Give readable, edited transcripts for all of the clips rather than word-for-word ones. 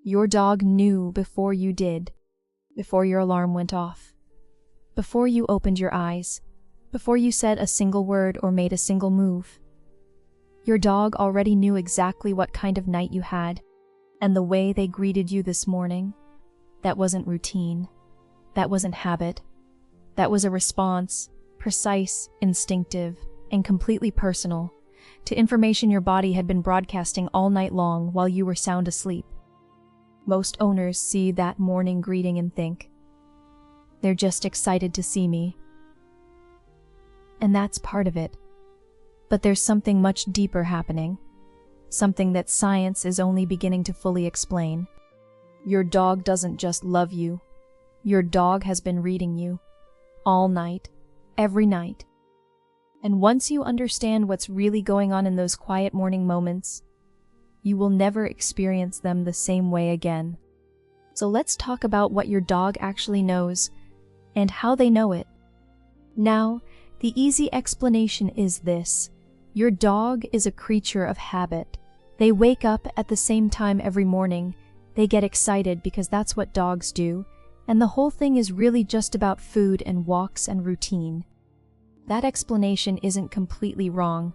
Your dog knew before you did, before your alarm went off, before you opened your eyes, before you said a single word or made a single move. Your dog already knew exactly what kind of night you had, and the way they greeted you this morning. That wasn't routine. That wasn't habit. That was a response, precise, instinctive, and completely personal, to information your body had been broadcasting all night long while you were sound asleep. Most owners see that morning greeting and think, "They're just excited to see me." And that's part of it. But there's something much deeper happening, something that science is only beginning to fully explain. Your dog doesn't just love you. Your dog has been reading you, all night, every night. And once you understand what's really going on in those quiet morning moments, you will never experience them the same way again. So let's talk about what your dog actually knows, and how they know it. Now, the easy explanation is this. Your dog is a creature of habit. They wake up at the same time every morning. They get excited because that's what dogs do, and the whole thing is really just about food and walks and routine. That explanation isn't completely wrong,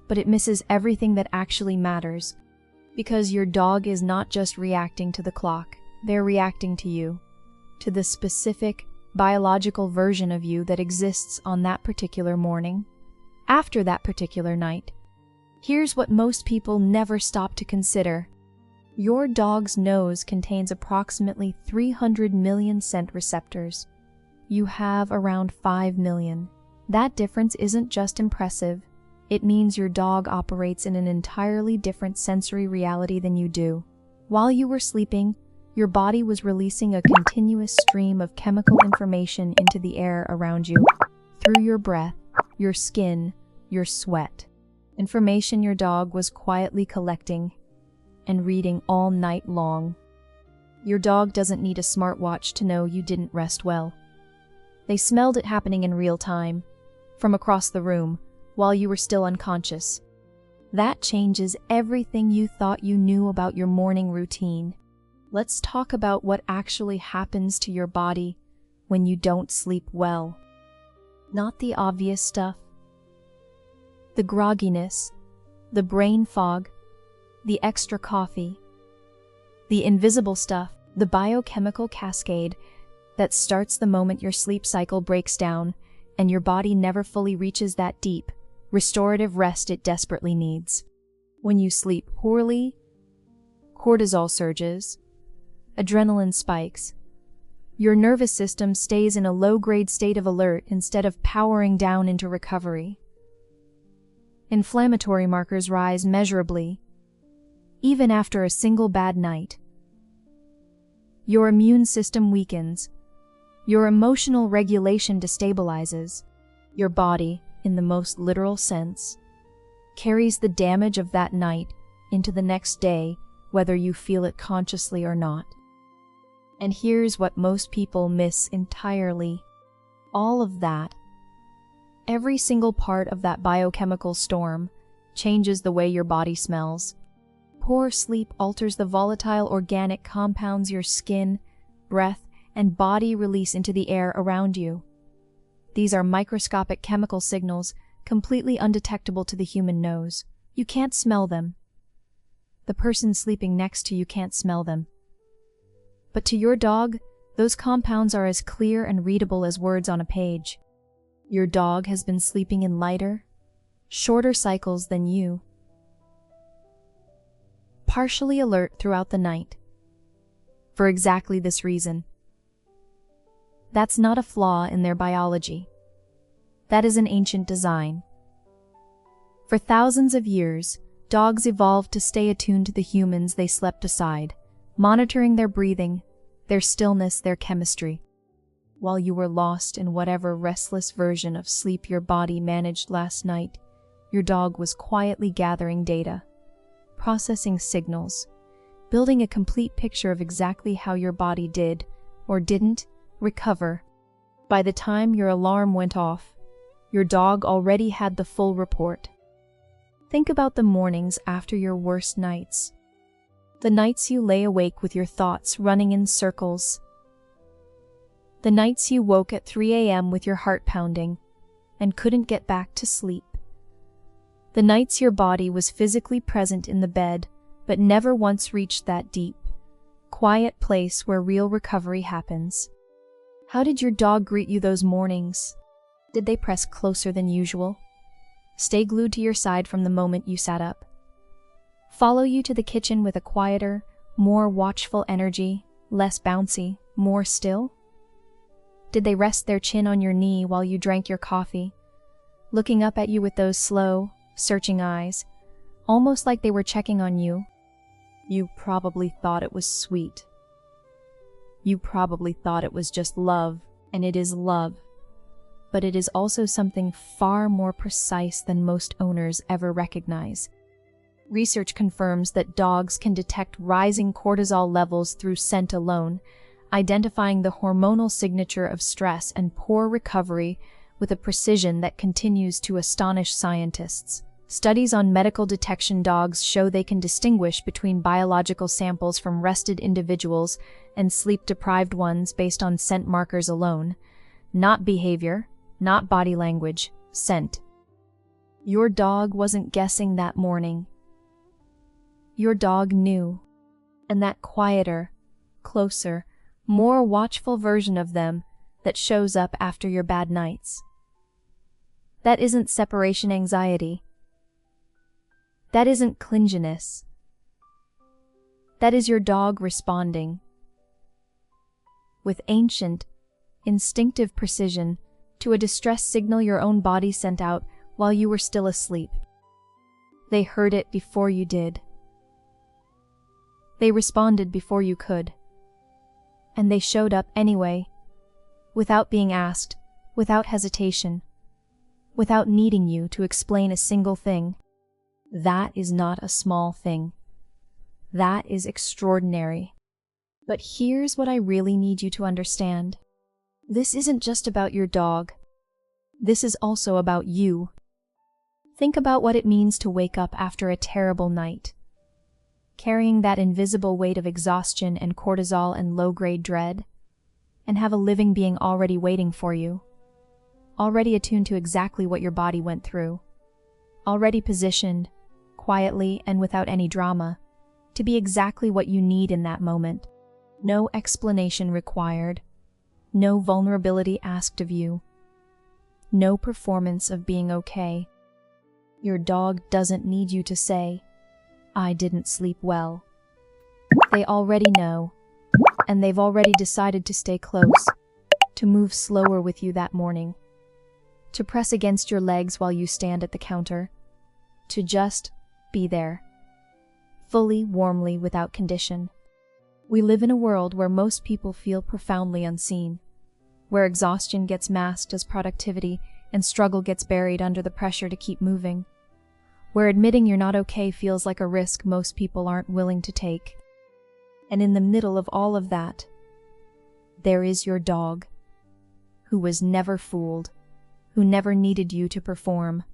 but it misses everything that actually matters, because your dog is not just reacting to the clock. They're reacting to you, to the specific biological version of you that exists on that particular morning, after that particular night. Here's what most people never stop to consider. Your dog's nose contains approximately 300 million scent receptors. You have around 5 million. That difference isn't just impressive. It means your dog operates in an entirely different sensory reality than you do. While you were sleeping, your body was releasing a continuous stream of chemical information into the air around you, through your breath, your skin, your sweat. Information your dog was quietly collecting and reading all night long. Your dog doesn't need a smartwatch to know you didn't rest well. They smelled it happening in real time, from across the room, while you were still unconscious. That changes everything you thought you knew about your morning routine. Let's talk about what actually happens to your body when you don't sleep well. Not the obvious stuff. The grogginess, the brain fog, the extra coffee. The invisible stuff, the biochemical cascade that starts the moment your sleep cycle breaks down and your body never fully reaches that deep, restorative rest it desperately needs. When you sleep poorly, cortisol surges, adrenaline spikes. Your nervous system stays in a low-grade state of alert instead of powering down into recovery. Inflammatory markers rise measurably, even after a single bad night. Your immune system weakens. Your emotional regulation destabilizes. Your body, in the most literal sense, carries the damage of that night into the next day, whether you feel it consciously or not. And here's what most people miss entirely. All of that, every single part of that biochemical storm, changes the way your body smells. Poor sleep alters the volatile organic compounds your skin, breath, and body release into the air around you. These are microscopic chemical signals, completely undetectable to the human nose. You can't smell them. The person sleeping next to you can't smell them. But to your dog, those compounds are as clear and readable as words on a page. Your dog has been sleeping in lighter, shorter cycles than you, partially alert throughout the night. For exactly this reason. That's not a flaw in their biology. That is an ancient design. For thousands of years, dogs evolved to stay attuned to the humans they slept beside, monitoring their breathing, their stillness, their chemistry. While you were lost in whatever restless version of sleep your body managed last night, your dog was quietly gathering data, processing signals, building a complete picture of exactly how your body did, or didn't, recover. By the time your alarm went off, your dog already had the full report. Think about the mornings after your worst nights. The nights you lay awake with your thoughts running in circles. The nights you woke at 3 a.m. with your heart pounding and couldn't get back to sleep. The nights your body was physically present in the bed but never once reached that deep, quiet place where real recovery happens. How did your dog greet you those mornings? Did they press closer than usual? Stay glued to your side from the moment you sat up? Follow you to the kitchen with a quieter, more watchful energy, less bouncy, more still? Did they rest their chin on your knee while you drank your coffee, looking up at you with those slow, searching eyes, almost like they were checking on you? You probably thought it was sweet. You probably thought it was just love, and it is love. But it is also something far more precise than most owners ever recognize. Research confirms that dogs can detect rising cortisol levels through scent alone, identifying the hormonal signature of stress and poor recovery with a precision that continues to astonish scientists. Studies on medical detection dogs show they can distinguish between biological samples from rested individuals and sleep-deprived ones based on scent markers alone. Not behavior, not body language, scent. Your dog wasn't guessing that morning. Your dog knew, and that quieter, closer, more watchful version of them that shows up after your bad nights. That isn't separation anxiety. That isn't clinginess. That is your dog responding with ancient, instinctive precision to a distress signal your own body sent out while you were still asleep. They heard it before you did. They responded before you could. And they showed up anyway, without being asked, without hesitation, without needing you to explain a single thing. That is not a small thing. That is extraordinary. But here's what I really need you to understand. This isn't just about your dog. This is also about you. Think about what it means to wake up after a terrible night, carrying that invisible weight of exhaustion and cortisol and low-grade dread, and have a living being already waiting for you, already attuned to exactly what your body went through, already positioned, quietly and without any drama, to be exactly what you need in that moment. No explanation required, no vulnerability asked of you, no performance of being okay. Your dog doesn't need you to say, "I didn't sleep well." They already know, and they've already decided to stay close, to move slower with you that morning, to press against your legs while you stand at the counter, to just be there, fully, warmly, without condition. We live in a world where most people feel profoundly unseen, where exhaustion gets masked as productivity and struggle gets buried under the pressure to keep moving, where admitting you're not okay feels like a risk most people aren't willing to take. And in the middle of all of that, there is your dog, who was never fooled, who never needed you to perform,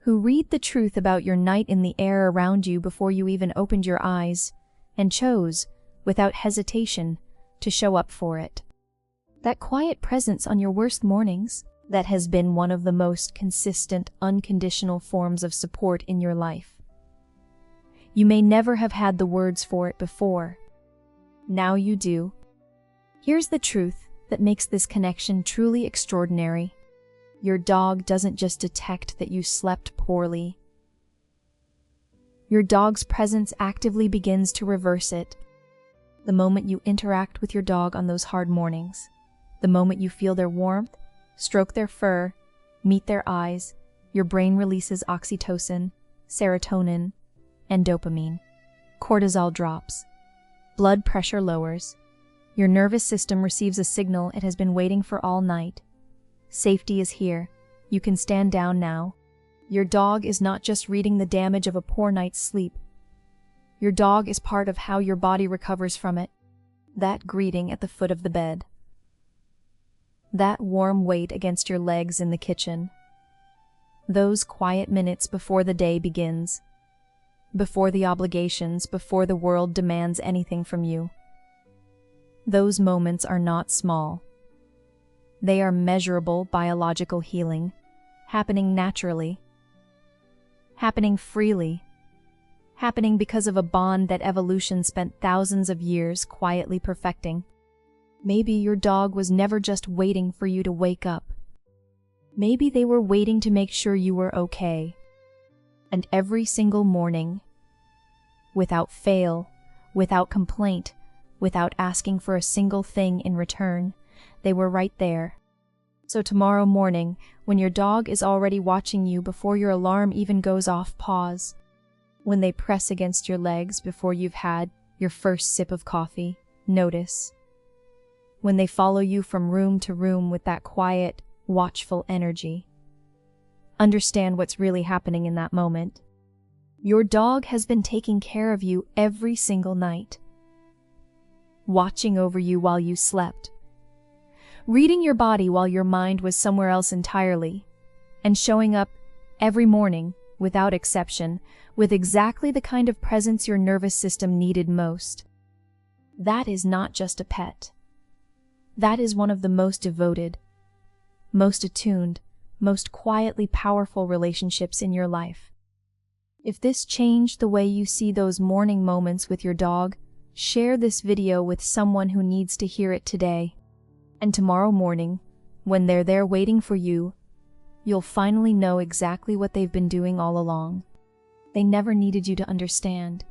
who read the truth about your night in the air around you before you even opened your eyes, and chose, without hesitation, to show up for it. That quiet presence on your worst mornings, that has been one of the most consistent, unconditional forms of support in your life. You may never have had the words for it before. Now you do. Here's the truth that makes this connection truly extraordinary. Your dog doesn't just detect that you slept poorly. Your dog's presence actively begins to reverse it. The moment you interact with your dog on those hard mornings, the moment you feel their warmth, stroke their fur, meet their eyes, your brain releases oxytocin, serotonin, and dopamine. Cortisol drops. Blood pressure lowers. Your nervous system receives a signal it has been waiting for all night. Safety is here. You can stand down now. Your dog is not just reading the damage of a poor night's sleep. Your dog is part of how your body recovers from it. That greeting at the foot of the bed. That warm weight against your legs in the kitchen. Those quiet minutes before the day begins. before the obligations, before the world demands anything from you. Those moments are not small. They are measurable biological healing, happening naturally, happening freely, happening because of a bond that evolution spent thousands of years quietly perfecting. Maybe your dog was never just waiting for you to wake up. Maybe they were waiting to make sure you were okay. And every single morning, without fail, without complaint, without asking for a single thing in return, they were right there. So tomorrow morning, when your dog is already watching you before your alarm even goes off, pause. When they press against your legs before you've had your first sip of coffee, notice. When they follow you from room to room with that quiet, watchful energy, understand what's really happening in that moment. Your dog has been taking care of you every single night, watching over you while you slept, reading your body while your mind was somewhere else entirely, and showing up every morning, without exception, with exactly the kind of presence your nervous system needed most. That is not just a pet. That is one of the most devoted, most attuned, most quietly powerful relationships in your life. If this changed the way you see those morning moments with your dog, share this video with someone who needs to hear it today. And tomorrow morning, when they're there waiting for you, you'll finally know exactly what they've been doing all along. They never needed you to understand.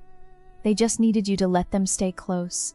They just needed you to let them stay close.